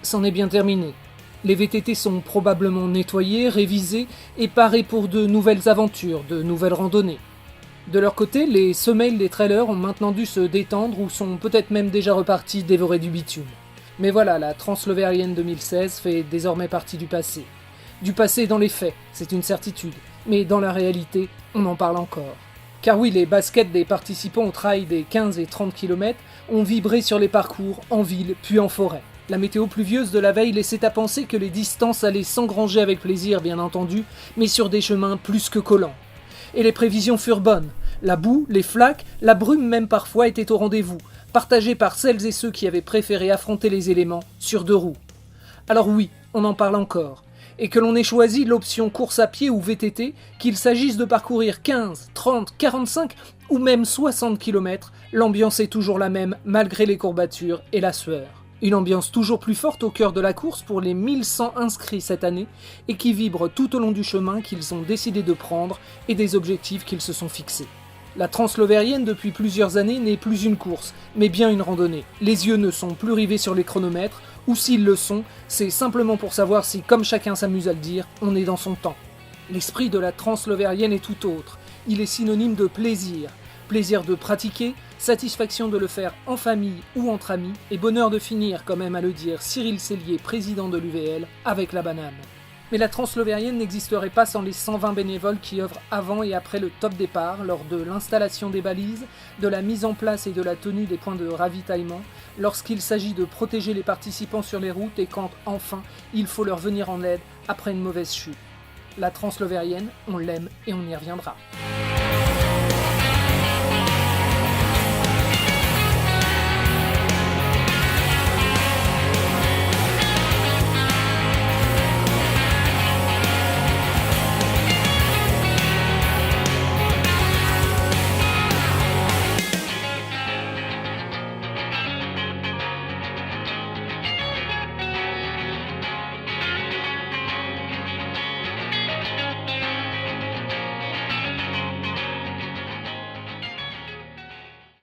c'en est bien terminé. Les VTT sont probablement nettoyés, révisés et parés pour de nouvelles aventures, de nouvelles randonnées. De leur côté, les semelles des trailers ont maintenant dû se détendre ou sont peut-être même déjà repartis dévorer du bitume. Mais voilà, la Transleverrienne 2016 fait désormais partie du passé. Du passé dans les faits, c'est une certitude, mais dans la réalité, on en parle encore. Car oui, les baskets des participants au trail des 15 et 30 km ont vibré sur les parcours, en ville, puis en forêt. La météo pluvieuse de la veille laissait à penser que les distances allaient s'engranger avec plaisir, bien entendu, mais sur des chemins plus que collants. Et les prévisions furent bonnes. La boue, les flaques, la brume même parfois étaient au rendez-vous, partagées par celles et ceux qui avaient préféré affronter les éléments sur 2 roues. Alors oui, on en parle encore. Et que l'on ait choisi l'option course à pied ou VTT, qu'il s'agisse de parcourir 15, 30, 45 ou même 60 km, l'ambiance est toujours la même malgré les courbatures et la sueur. Une ambiance toujours plus forte au cœur de la course pour les 1100 inscrits cette année et qui vibre tout au long du chemin qu'ils ont décidé de prendre et des objectifs qu'ils se sont fixés. La Transleverrienne depuis plusieurs années n'est plus une course, mais bien une randonnée. Les yeux ne sont plus rivés sur les chronomètres, ou s'ils le sont, c'est simplement pour savoir si, comme chacun s'amuse à le dire, on est dans son temps. L'esprit de la Transleverrienne est tout autre. Il est synonyme de plaisir. Plaisir de pratiquer, satisfaction de le faire en famille ou entre amis, et bonheur de finir, quand même à le dire Cyril Sellier, président de l'UVL, avec la banane. Mais la Transleverrienne n'existerait pas sans les 120 bénévoles qui œuvrent avant et après le top départ, lors de l'installation des balises, de la mise en place et de la tenue des points de ravitaillement, lorsqu'il s'agit de protéger les participants sur les routes et quand, enfin, il faut leur venir en aide après une mauvaise chute. La Transleverrienne, on l'aime et on y reviendra.